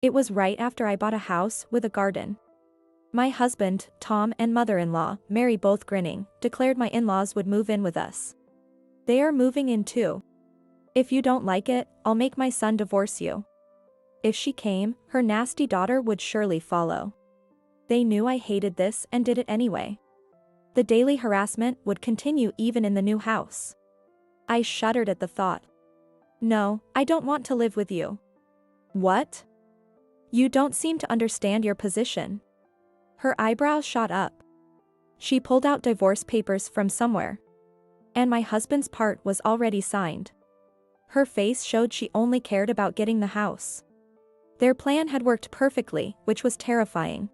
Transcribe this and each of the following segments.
It was right after I bought a house with a garden. My husband, Tom, and mother-in-law, Mary, both grinning, declared my in-laws would move in with us. They are moving in too. If you don't like it, I'll make my son divorce you. If she came, her nasty daughter would surely follow. They knew I hated this and did it anyway. The daily harassment would continue even in the new house. I shuddered at the thought. No, I don't want to live with you. What? You don't seem to understand your position. Her eyebrows shot up. She pulled out divorce papers from somewhere. And my husband's part was already signed. Her face showed she only cared about getting the house. Their plan had worked perfectly, which was terrifying.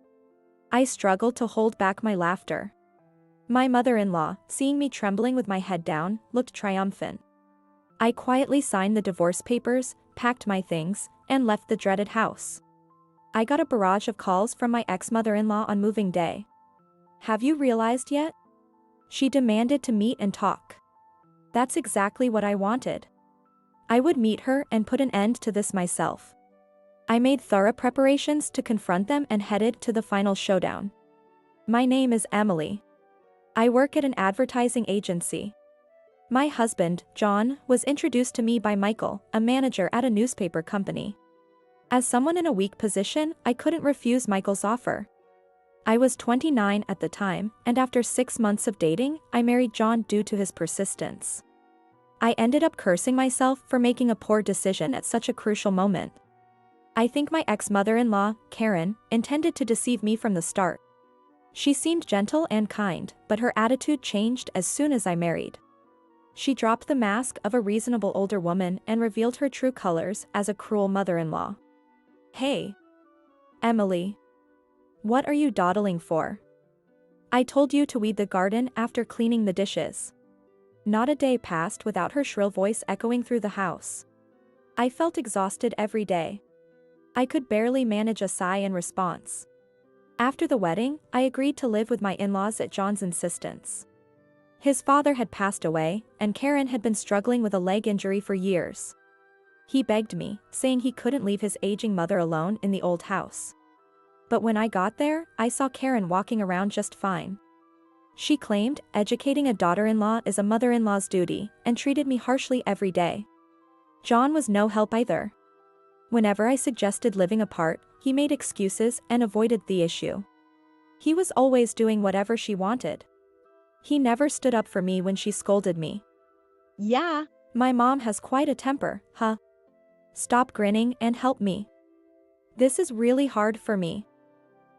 I struggled to hold back my laughter. My mother-in-law, seeing me trembling with my head down, looked triumphant. I quietly signed the divorce papers, packed my things, and left the dreaded house. I got a barrage of calls from my ex-mother-in-law on moving day. Have you realized yet? She demanded to meet and talk. That's exactly what I wanted. I would meet her and put an end to this myself. I made thorough preparations to confront them and headed to the final showdown. My name is Emily. I work at an advertising agency. My husband, John, was introduced to me by Michael, a manager at a newspaper company. As someone in a weak position, I couldn't refuse Michael's offer. I was 29 at the time, and after 6 months of dating, I married John due to his persistence. I ended up cursing myself for making a poor decision at such a crucial moment. I think my ex-mother-in-law, Karen, intended to deceive me from the start. She seemed gentle and kind, but her attitude changed as soon as I married. She dropped the mask of a reasonable older woman and revealed her true colors as a cruel mother-in-law. Hey, Emily. What are you dawdling for? I told you to weed the garden after cleaning the dishes. Not a day passed without her shrill voice echoing through the house. I felt exhausted every day. I could barely manage a sigh in response. After the wedding, I agreed to live with my in-laws at John's insistence. His father had passed away, and Karen had been struggling with a leg injury for years. He begged me, saying he couldn't leave his aging mother alone in the old house. But when I got there, I saw Karen walking around just fine. She claimed educating a daughter-in-law is a mother-in-law's duty, and treated me harshly every day. John was no help either. Whenever I suggested living apart, he made excuses and avoided the issue. He was always doing whatever she wanted. He never stood up for me when she scolded me. Yeah, my mom has quite a temper, huh? Stop grinning and help me. This is really hard for me.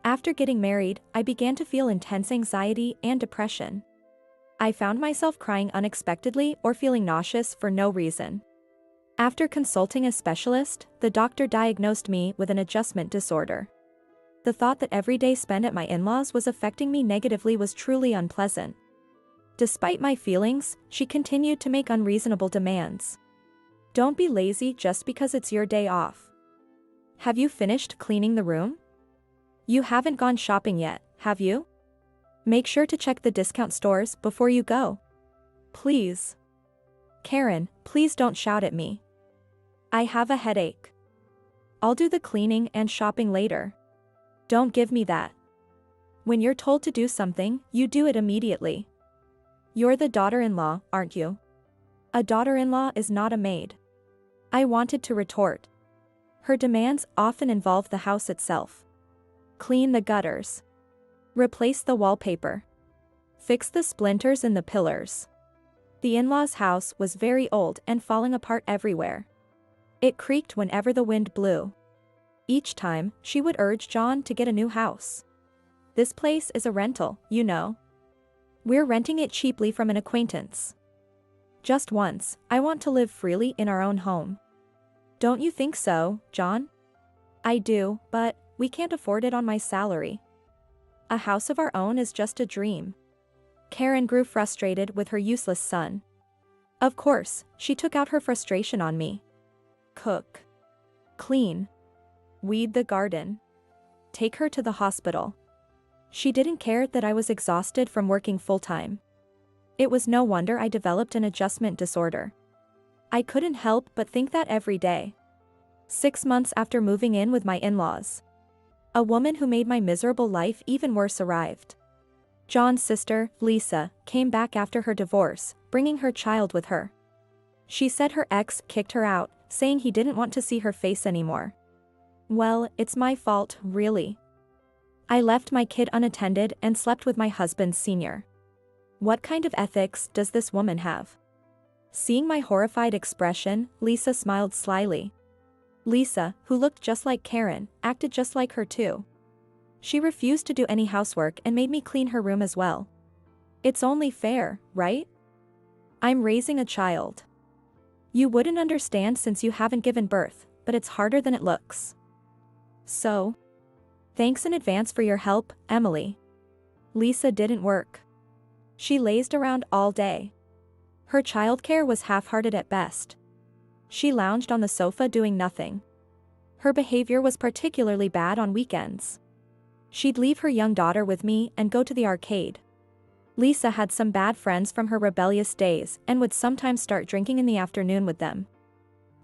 After getting married, I began to feel intense anxiety and depression. I found myself crying unexpectedly or feeling nauseous for no reason. After consulting a specialist, the doctor diagnosed me with an adjustment disorder. The thought that every day spent at my in-laws was affecting me negatively was truly unpleasant. Despite my feelings, she continued to make unreasonable demands. Don't be lazy just because it's your day off. Have you finished cleaning the room? You haven't gone shopping yet, have you? Make sure to check the discount stores before you go. Please. Karen, please don't shout at me. I have a headache. I'll do the cleaning and shopping later. Don't give me that. When you're told to do something, you do it immediately. You're the daughter-in-law, aren't you? A daughter-in-law is not a maid. I wanted to retort. Her demands often involved the house itself. Clean the gutters. Replace the wallpaper. Fix the splinters in the pillars. The in-laws' house was very old and falling apart everywhere. It creaked whenever the wind blew. Each time, she would urge John to get a new house. This place is a rental, you know. We're renting it cheaply from an acquaintance. Just once, I want to live freely in our own home. Don't you think so, John? I do, but we can't afford it on my salary. A house of our own is just a dream. Karen grew frustrated with her useless son. Of course, she took out her frustration on me. Cook. Clean. Weed the garden. Take her to the hospital. She didn't care that I was exhausted from working full-time. It was no wonder I developed an adjustment disorder. I couldn't help but think that every day. 6 months after moving in with my in-laws, a woman who made my miserable life even worse arrived. John's sister, Lisa, came back after her divorce, bringing her child with her. She said her ex kicked her out, saying he didn't want to see her face anymore. Well, it's my fault, really. I left my kid unattended and slept with my husband's senior. What kind of ethics does this woman have? Seeing my horrified expression, Lisa smiled slyly. Lisa, who looked just like Karen, acted just like her too. She refused to do any housework and made me clean her room as well. It's only fair, right? I'm raising a child. You wouldn't understand since you haven't given birth, but it's harder than it looks. So, thanks in advance for your help, Emily. Lisa didn't work. She lazed around all day. Her childcare was half-hearted at best. She lounged on the sofa doing nothing. Her behavior was particularly bad on weekends. She'd leave her young daughter with me and go to the arcade. Lisa had some bad friends from her rebellious days and would sometimes start drinking in the afternoon with them.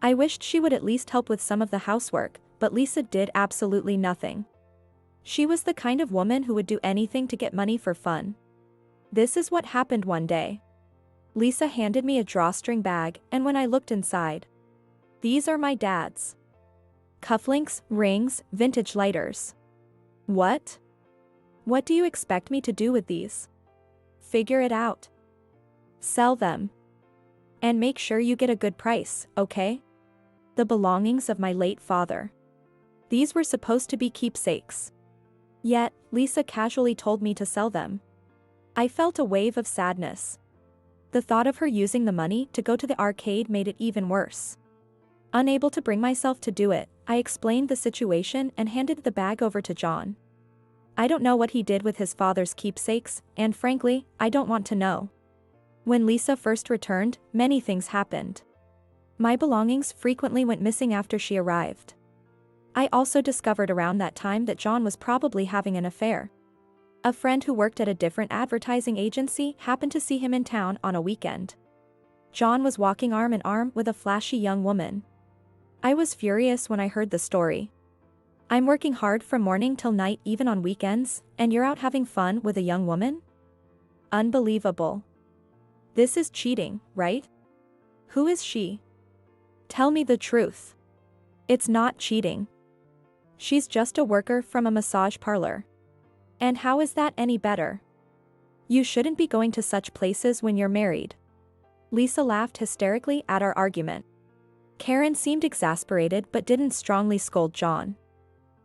I wished she would at least help with some of the housework, but Lisa did absolutely nothing. She was the kind of woman who would do anything to get money for fun. This is what happened one day. Lisa handed me a drawstring bag, and when I looked inside, these are my dad's. Cufflinks, rings, vintage lighters. What? What do you expect me to do with these? Figure it out. Sell them. And make sure you get a good price, okay? The belongings of my late father. These were supposed to be keepsakes. Yet, Lisa casually told me to sell them. I felt a wave of sadness. The thought of her using the money to go to the arcade made it even worse. Unable to bring myself to do it, I explained the situation and handed the bag over to John. I don't know what he did with his father's keepsakes, and frankly, I don't want to know. When Lisa first returned, many things happened. My belongings frequently went missing after she arrived. I also discovered around that time that John was probably having an affair. A friend who worked at a different advertising agency happened to see him in town on a weekend. John was walking arm in arm with a flashy young woman. I was furious when I heard the story. I'm working hard from morning till night even on weekends, and you're out having fun with a young woman? Unbelievable. This is cheating, right? Who is she? Tell me the truth. It's not cheating. She's just a worker from a massage parlor. And how is that any better? You shouldn't be going to such places when you're married. Lisa laughed hysterically at our argument. Karen seemed exasperated but didn't strongly scold John.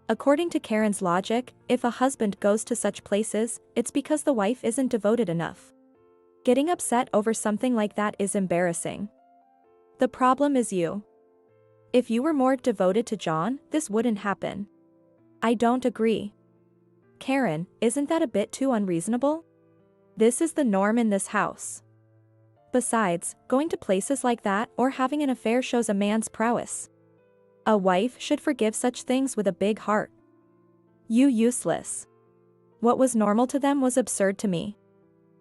According to Karen's logic, if a husband goes to such places, it's because the wife isn't devoted enough. Getting upset over something like that is embarrassing. The problem is you. If you were more devoted to John, this wouldn't happen. I don't agree. Karen, isn't that a bit too unreasonable? This is the norm in this house. Besides, going to places like that or having an affair shows a man's prowess. A wife should forgive such things with a big heart. You useless. What was normal to them was absurd to me.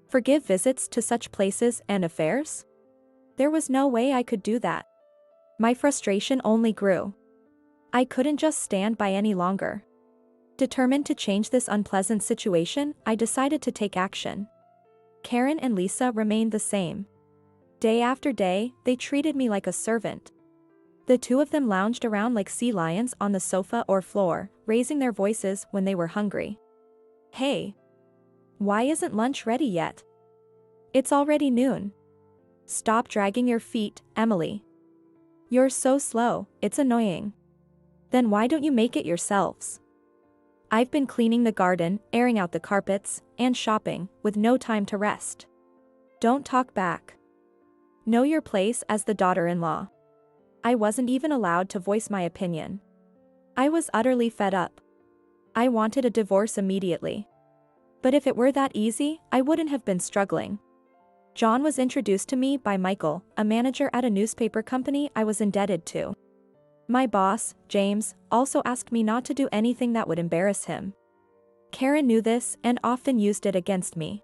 Forgive visits to such places and affairs? There was no way I could do that. My frustration only grew. I couldn't just stand by any longer. Determined to change this unpleasant situation, I decided to take action. Karen and Lisa remained the same. Day after day, they treated me like a servant. The two of them lounged around like sea lions on the sofa or floor, raising their voices when they were hungry. Hey! Why isn't lunch ready yet? It's already noon. Stop dragging your feet, Emily. You're so slow, it's annoying. Then why don't you make it yourselves? I've been cleaning the garden, airing out the carpets, and shopping, with no time to rest. Don't talk back. Know your place as the daughter-in-law. I wasn't even allowed to voice my opinion. I was utterly fed up. I wanted a divorce immediately. But if it were that easy, I wouldn't have been struggling. John was introduced to me by Michael, a manager at a newspaper company I was indebted to. My boss, James, also asked me not to do anything that would embarrass him. Karen knew this and often used it against me.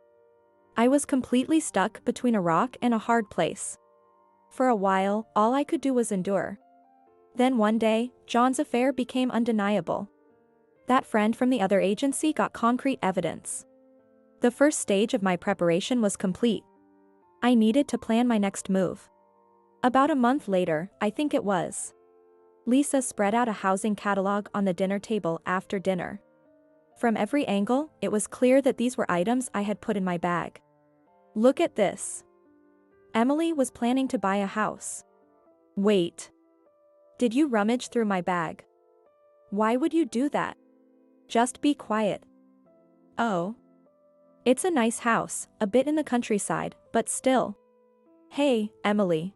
I was completely stuck between a rock and a hard place. For a while, all I could do was endure. Then one day, John's affair became undeniable. That friend from the other agency got concrete evidence. The first stage of my preparation was complete. I needed to plan my next move. About a month later, I think it was, Lisa spread out a housing catalog on the dinner table after dinner. From every angle, it was clear that these were items I had put in my bag. Look at this. Emily was planning to buy a house. Wait. Did you rummage through my bag? Why would you do that? Just be quiet. Oh. It's a nice house, a bit in the countryside, but still. Hey, Emily.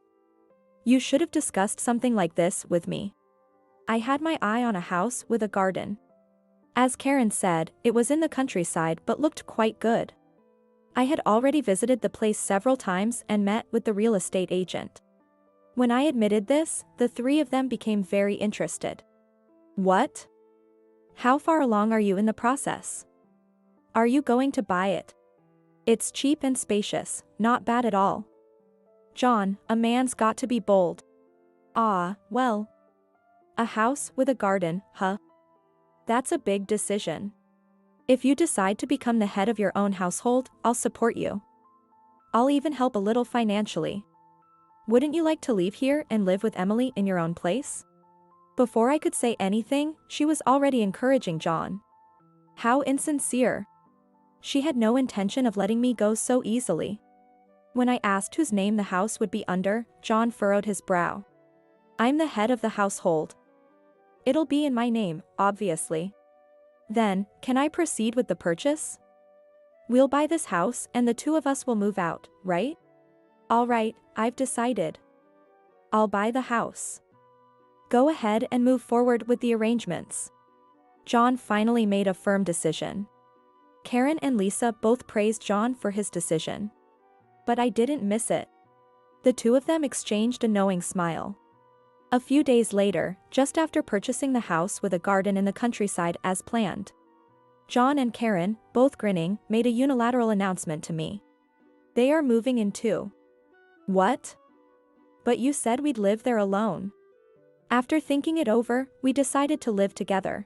You should have discussed something like this with me. I had my eye on a house with a garden. As Karen said, it was in the countryside but looked quite good. I had already visited the place several times and met with the real estate agent. When I admitted this, the three of them became very interested. What? How far along are you in the process? Are you going to buy it? It's cheap and spacious, not bad at all. John, a man's got to be bold. Ah, well. A house with a garden, huh? That's a big decision. If you decide to become the head of your own household, I'll support you. I'll even help a little financially. Wouldn't you like to leave here and live with Emily in your own place? Before I could say anything, she was already encouraging John. How insincere. She had no intention of letting me go so easily. When I asked whose name the house would be under, John furrowed his brow. I'm the head of the household. It'll be in my name, obviously. Then, can I proceed with the purchase? We'll buy this house and the two of us will move out, right? All right, I've decided. I'll buy the house. Go ahead and move forward with the arrangements. John finally made a firm decision. Karen and Lisa both praised John for his decision. But I didn't miss it. The two of them exchanged a knowing smile. A few days later, just after purchasing the house with a garden in the countryside as planned, John and Karen, both grinning, made a unilateral announcement to me. They are moving in too. What? But you said we'd live there alone. After thinking it over, we decided to live together.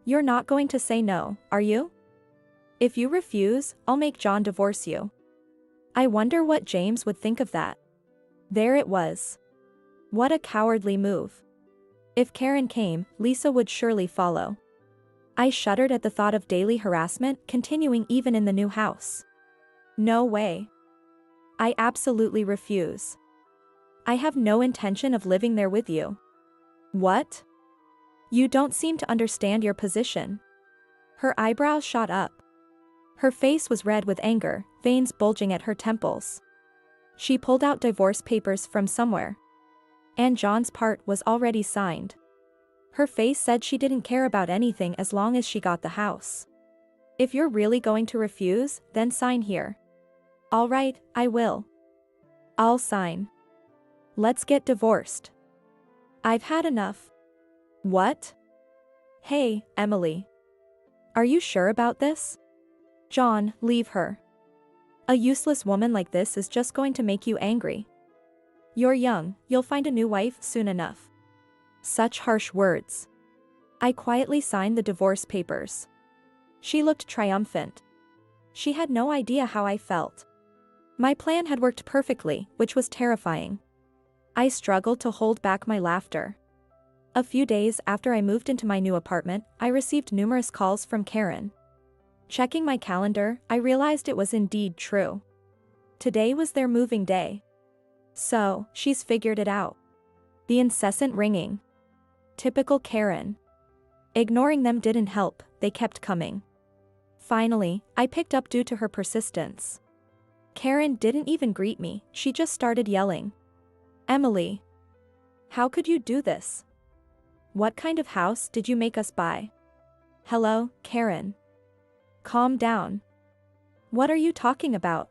You're not going to say no, are you? If you refuse, I'll make John divorce you. I wonder what James would think of that. There it was. What a cowardly move. If Karen came, Lisa would surely follow. I shuddered at the thought of daily harassment continuing even in the new house. No way. I absolutely refuse. I have no intention of living there with you. What? You don't seem to understand your position. Her eyebrows shot up. Her face was red with anger, veins bulging at her temples. She pulled out divorce papers from somewhere. And John's part was already signed. Her face said she didn't care about anything as long as she got the house. If you're really going to refuse, then sign here. All right, I will. I'll sign. Let's get divorced. I've had enough. What? Hey, Emily. Are you sure about this? John, leave her. A useless woman like this is just going to make you angry. You're young, you'll find a new wife soon enough. Such harsh words. I quietly signed the divorce papers. She looked triumphant. She had no idea how I felt. My plan had worked perfectly, which was terrifying. I struggled to hold back my laughter. A few days after I moved into my new apartment, I received numerous calls from Karen. Checking my calendar, I realized it was indeed true. Today was their moving day. So, she's figured it out. The incessant ringing. Typical Karen. Ignoring them didn't help, they kept coming. Finally, I picked up due to her persistence. Karen didn't even greet me, she just started yelling. Emily. How could you do this? What kind of house did you make us buy? Hello, Karen. Calm down. What are you talking about?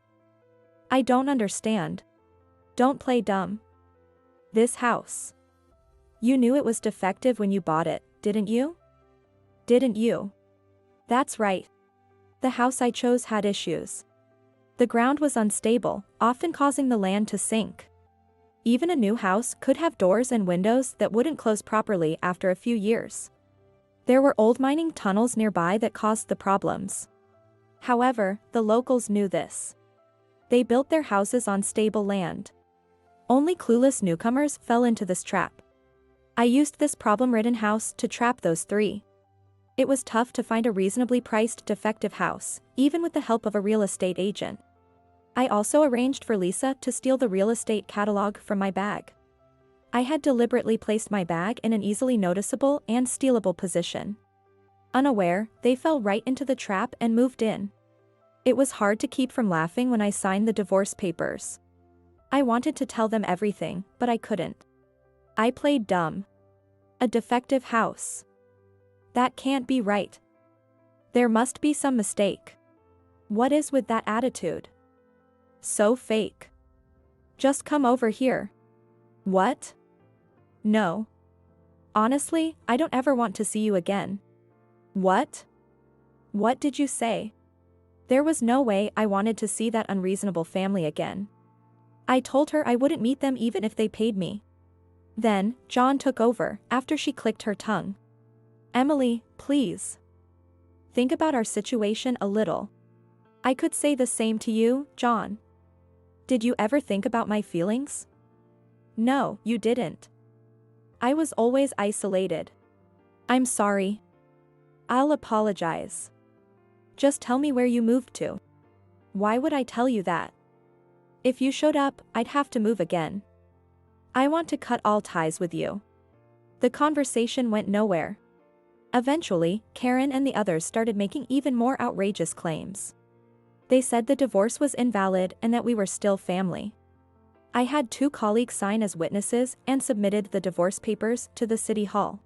I don't understand. Don't play dumb. This house. You knew it was defective when you bought it, didn't you? Didn't you? That's right. The house I chose had issues. The ground was unstable, often causing the land to sink. Even a new house could have doors and windows that wouldn't close properly after a few years. There were old mining tunnels nearby that caused the problems. However, the locals knew this. They built their houses on stable land. Only clueless newcomers fell into this trap. I used this problem-ridden house to trap those three. It was tough to find a reasonably priced defective house, even with the help of a real estate agent. I also arranged for Lisa to steal the real estate catalog from my bag. I had deliberately placed my bag in an easily noticeable and stealable position. Unaware, they fell right into the trap and moved in. It was hard to keep from laughing when I signed the divorce papers. I wanted to tell them everything, but I couldn't. I played dumb. A defective house. That can't be right. There must be some mistake. What is with that attitude? So fake. Just come over here. What? No. Honestly, I don't ever want to see you again. What? What did you say? There was no way I wanted to see that unreasonable family again. I told her I wouldn't meet them even if they paid me. Then, John took over, after she clicked her tongue. Emily, please. Think about our situation a little. I could say the same to you, John. Did you ever think about my feelings? No, you didn't. I was always isolated. I'm sorry. I'll apologize. Just tell me where you moved to. Why would I tell you that? If you showed up, I'd have to move again. I want to cut all ties with you. The conversation went nowhere. Eventually, Karen and the others started making even more outrageous claims. They said the divorce was invalid and that we were still family. I had 2 colleagues sign as witnesses and submitted the divorce papers to the city hall.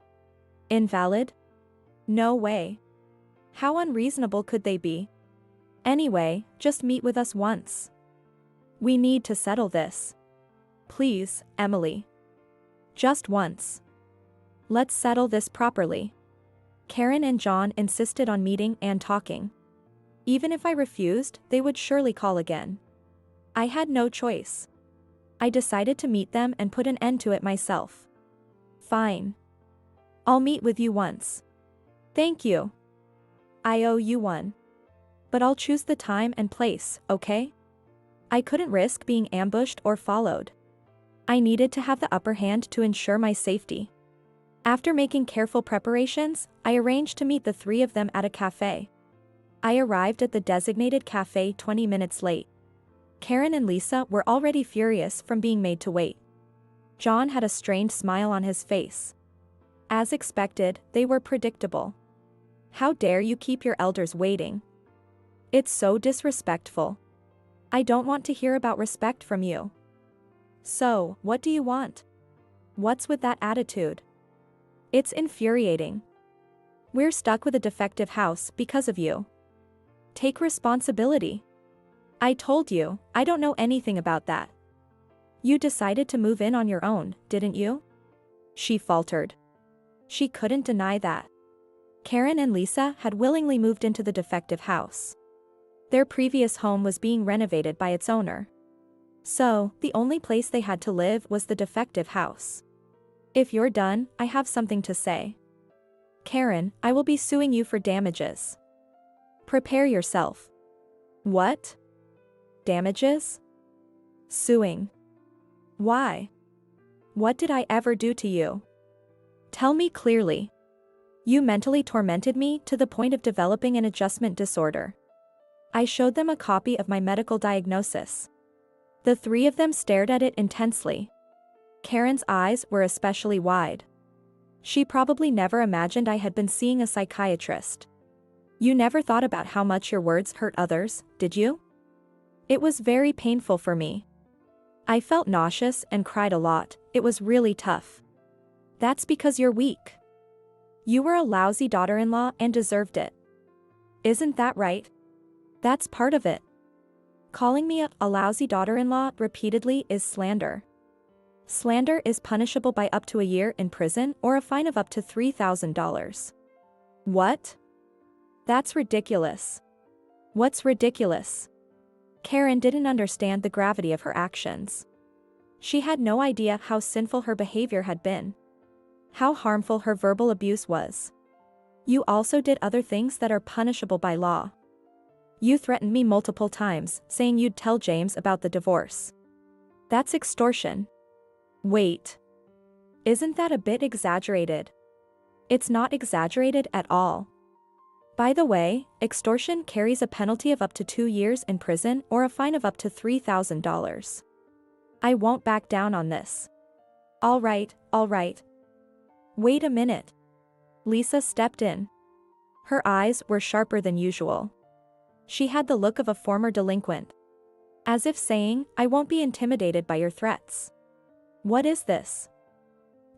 Invalid? No way. How unreasonable could they be? Anyway, just meet with us once. We need to settle this. Please, Emily. Just once. Let's settle this properly. Karen and John insisted on meeting and talking. Even if I refused, they would surely call again. I had no choice. I decided to meet them and put an end to it myself. Fine. I'll meet with you once. Thank you. I owe you one. But I'll choose the time and place, okay? I couldn't risk being ambushed or followed. I needed to have the upper hand to ensure my safety. After making careful preparations, I arranged to meet the 3 of them at a cafe. I arrived at the designated cafe 20 minutes late. Karen and Lisa were already furious from being made to wait. John had a strained smile on his face. As expected, they were predictable. How dare you keep your elders waiting? It's so disrespectful. I don't want to hear about respect from you. So, what do you want? What's with that attitude? It's infuriating. We're stuck with a defective house because of you. Take responsibility. I told you, I don't know anything about that. You decided to move in on your own, didn't you? She faltered. She couldn't deny that. Karen and Lisa had willingly moved into the defective house. Their previous home was being renovated by its owner. So, the only place they had to live was the defective house. If you're done, I have something to say. Karen, I will be suing you for damages. Prepare yourself. What? Damages? Suing. Why? What did I ever do to you? Tell me clearly. You mentally tormented me to the point of developing an adjustment disorder. I showed them a copy of my medical diagnosis. The 3 of them stared at it intensely. Karen's eyes were especially wide. She probably never imagined I had been seeing a psychiatrist. You never thought about how much your words hurt others, did you? It was very painful for me. I felt nauseous and cried a lot. It was really tough. That's because you're weak. You were a lousy daughter-in-law and deserved it. Isn't that right? That's part of it. Calling me a lousy daughter-in-law repeatedly is slander. Slander is punishable by up to a year in prison or a fine of up to $3,000. What? That's ridiculous. What's ridiculous? Karen didn't understand the gravity of her actions. She had no idea how sinful her behavior had been. How harmful her verbal abuse was. You also did other things that are punishable by law. You threatened me multiple times, saying you'd tell James about the divorce. That's extortion. Wait. Isn't that a bit exaggerated? It's not exaggerated at all. By the way, extortion carries a penalty of up to 2 years in prison or a fine of up to $3,000. I won't back down on this. All right. Wait a minute. Lisa stepped in. Her eyes were sharper than usual. She had the look of a former delinquent. As if saying, I won't be intimidated by your threats. What is this?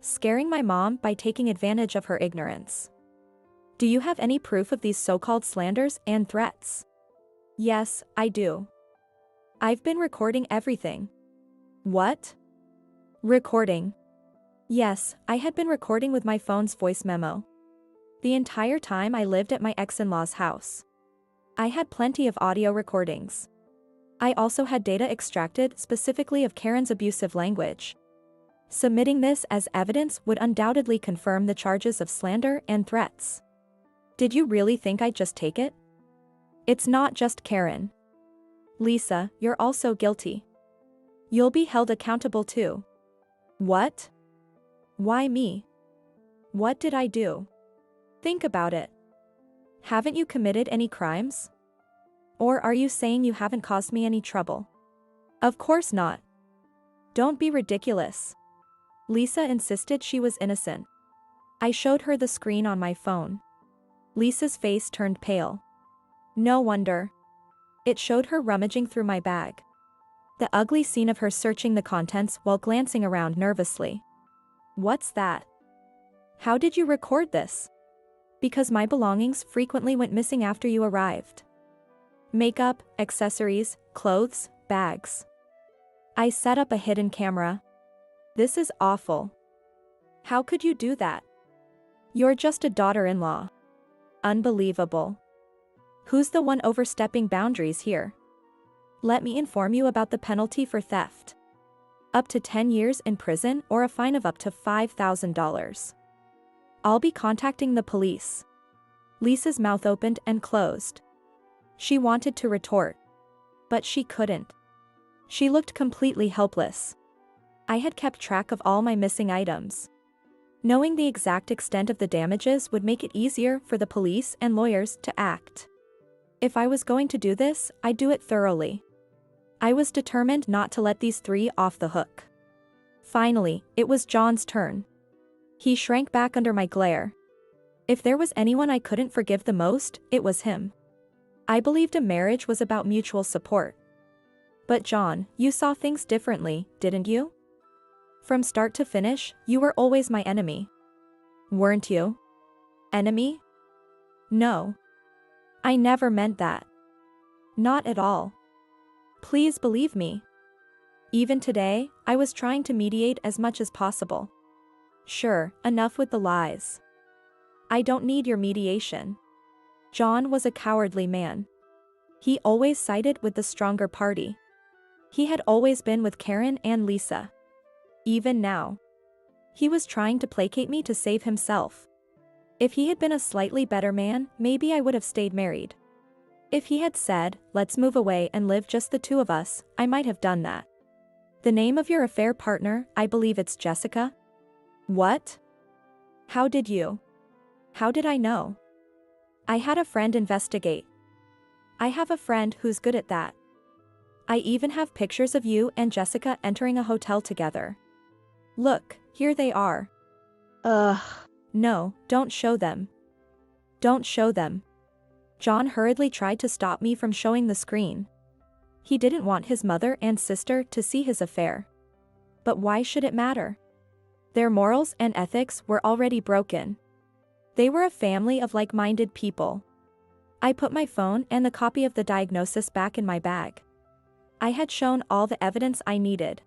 Scaring my mom by taking advantage of her ignorance. Do you have any proof of these so-called slanders and threats? Yes, I do. I've been recording everything. What? Recording. Yes, I had been recording with my phone's voice memo. The entire time I lived at my ex-in-law's house. I had plenty of audio recordings. I also had data extracted specifically of Karen's abusive language. Submitting this as evidence would undoubtedly confirm the charges of slander and threats. Did you really think I'd just take it? It's not just Karen. Lisa, you're also guilty. You'll be held accountable too. What? Why me? What did I do? Think about it. Haven't you committed any crimes? Or are you saying you haven't caused me any trouble? Of course not. Don't be ridiculous. Lisa insisted she was innocent. I showed her the screen on my phone. Lisa's face turned pale. No wonder. It showed her rummaging through my bag. The ugly scene of her searching the contents while glancing around nervously. What's that? How did you record this? Because my belongings frequently went missing after you arrived. Makeup, accessories, clothes, bags. I set up a hidden camera. This is awful. How could you do that? You're just a daughter-in-law. Unbelievable. Who's the one overstepping boundaries here? Let me inform you about the penalty for theft. Up to 10 years in prison or a fine of up to $5,000. I'll be contacting the police. Lisa's mouth opened and closed. She wanted to retort. But she couldn't. She looked completely helpless. I had kept track of all my missing items. Knowing the exact extent of the damages would make it easier for the police and lawyers to act. If I was going to do this, I'd do it thoroughly. I was determined not to let these three off the hook. Finally, it was John's turn. He shrank back under my glare. If there was anyone I couldn't forgive the most, it was him. I believed a marriage was about mutual support. But John, you saw things differently, didn't you? From start to finish, you were always my enemy. Weren't you? Enemy? No. I never meant that. Not at all. Please believe me. Even today, I was trying to mediate as much as possible. Sure, enough with the lies. I don't need your mediation. John was a cowardly man. He always sided with the stronger party. He had always been with Karen and Lisa. Even now. He was trying to placate me to save himself. If he had been a slightly better man, maybe I would have stayed married. If he had said, let's move away and live just the two of us, I might have done that. The name of your affair partner, I believe it's Jessica? What? How did I know? I had a friend investigate. I have a friend who's good at that. I even have pictures of you and Jessica entering a hotel together. Look, here they are. Ugh. No, don't show them. Don't show them. John hurriedly tried to stop me from showing the screen. He didn't want his mother and sister to see his affair. But why should it matter? Their morals and ethics were already broken. They were a family of like-minded people. I put my phone and the copy of the diagnosis back in my bag. I had shown all the evidence I needed.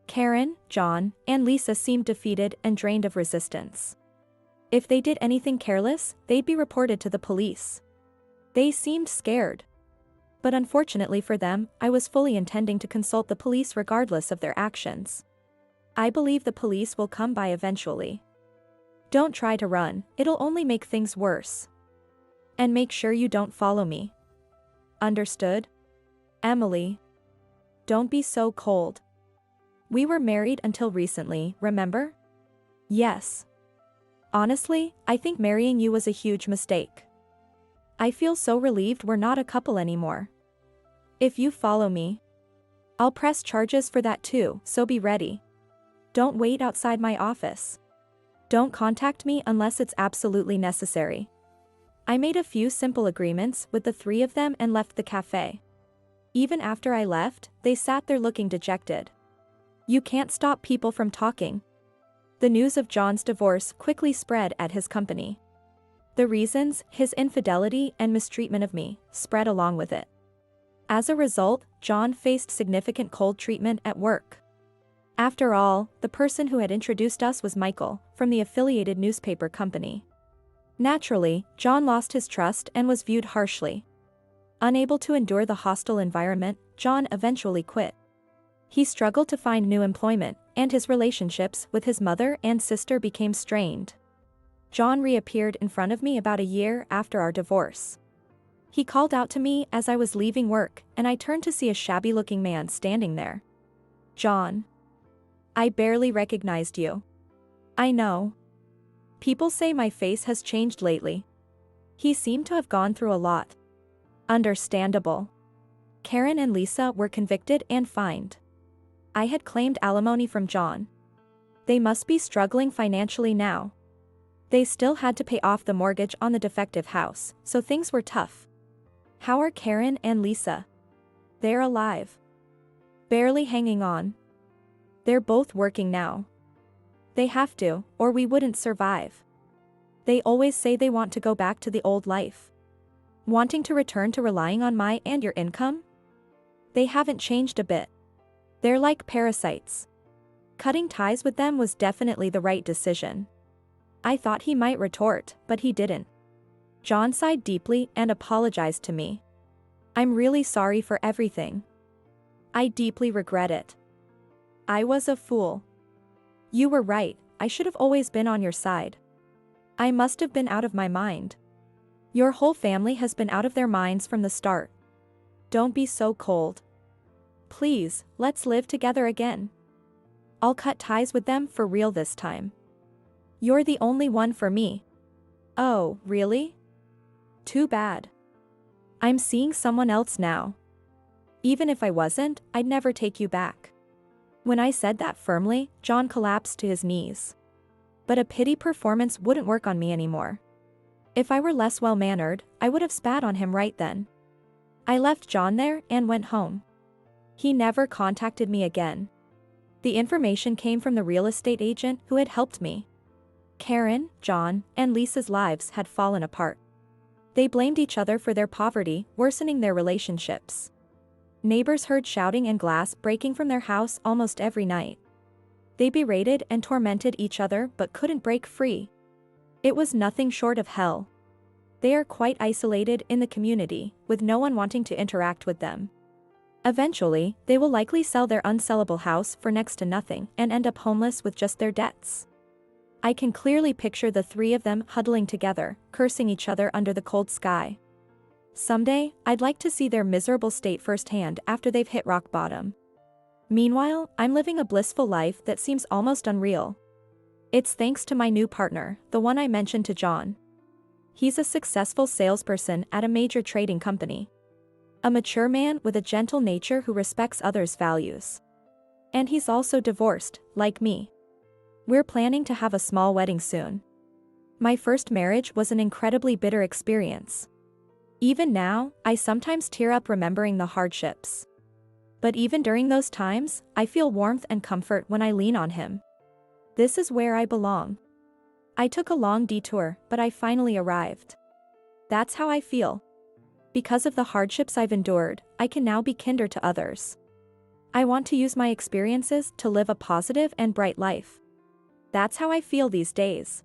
Karen, John, and Lisa seemed defeated and drained of resistance. If they did anything careless, they'd be reported to the police. They seemed scared. But unfortunately for them, I was fully intending to consult the police regardless of their actions. I believe the police will come by eventually. Don't try to run, it'll only make things worse. And make sure you don't follow me. Understood? Emily. Don't be so cold. We were married until recently, remember? Yes. Honestly, I think marrying you was a huge mistake. I feel so relieved we're not a couple anymore. If you follow me, I'll press charges for that too, so be ready. Don't wait outside my office. Don't contact me unless it's absolutely necessary. I made a few simple agreements with the three of them and left the cafe. Even after I left, they sat there looking dejected. You can't stop people from talking. The news of John's divorce quickly spread at his company. The reasons, his infidelity and mistreatment of me, spread along with it. As a result, John faced significant cold treatment at work. After all, the person who had introduced us was Michael, from the affiliated newspaper company. Naturally, John lost his trust and was viewed harshly. Unable to endure the hostile environment, John eventually quit. He struggled to find new employment, and his relationships with his mother and sister became strained. John reappeared in front of me about a year after our divorce. He called out to me as I was leaving work, and I turned to see a shabby-looking man standing there. John. I barely recognized you. I know. People say my face has changed lately. He seemed to have gone through a lot. Understandable. Karen and Lisa were convicted and fined. I had claimed alimony from John. They must be struggling financially now. They still had to pay off the mortgage on the defective house, so things were tough. How are Karen and Lisa? They're alive. Barely hanging on. They're both working now. They have to, or we wouldn't survive. They always say they want to go back to the old life. Wanting to return to relying on my and your income? They haven't changed a bit. They're like parasites. Cutting ties with them was definitely the right decision. I thought he might retort, but he didn't. John sighed deeply and apologized to me. I'm really sorry for everything. I deeply regret it. I was a fool. You were right, I should have always been on your side. I must have been out of my mind. Your whole family has been out of their minds from the start. Don't be so cold. Please, let's live together again. I'll cut ties with them for real this time. You're the only one for me. Oh, really? Too bad. I'm seeing someone else now. Even if I wasn't, I'd never take you back. When I said that firmly, John collapsed to his knees. But a pity performance wouldn't work on me anymore. If I were less well-mannered, I would have spat on him right then. I left John there and went home. He never contacted me again. The information came from the real estate agent who had helped me. Karen, John, and Lisa's lives had fallen apart. They blamed each other for their poverty, worsening their relationships. Neighbors heard shouting and glass breaking from their house almost every night. They berated and tormented each other but couldn't break free. It was nothing short of hell. They are quite isolated in the community, with no one wanting to interact with them. Eventually, they will likely sell their unsellable house for next to nothing and end up homeless with just their debts. I can clearly picture the three of them huddling together, cursing each other under the cold sky. Someday, I'd like to see their miserable state firsthand after they've hit rock bottom. Meanwhile, I'm living a blissful life that seems almost unreal. It's thanks to my new partner, the one I mentioned to John. He's a successful salesperson at a major trading company. A mature man with a gentle nature who respects others' values. And he's also divorced, like me. We're planning to have a small wedding soon. My first marriage was an incredibly bitter experience. Even now, I sometimes tear up remembering the hardships. But even during those times, I feel warmth and comfort when I lean on him. This is where I belong. I took a long detour, but I finally arrived. That's how I feel. Because of the hardships I've endured, I can now be kinder to others. I want to use my experiences to live a positive and bright life. That's how I feel these days.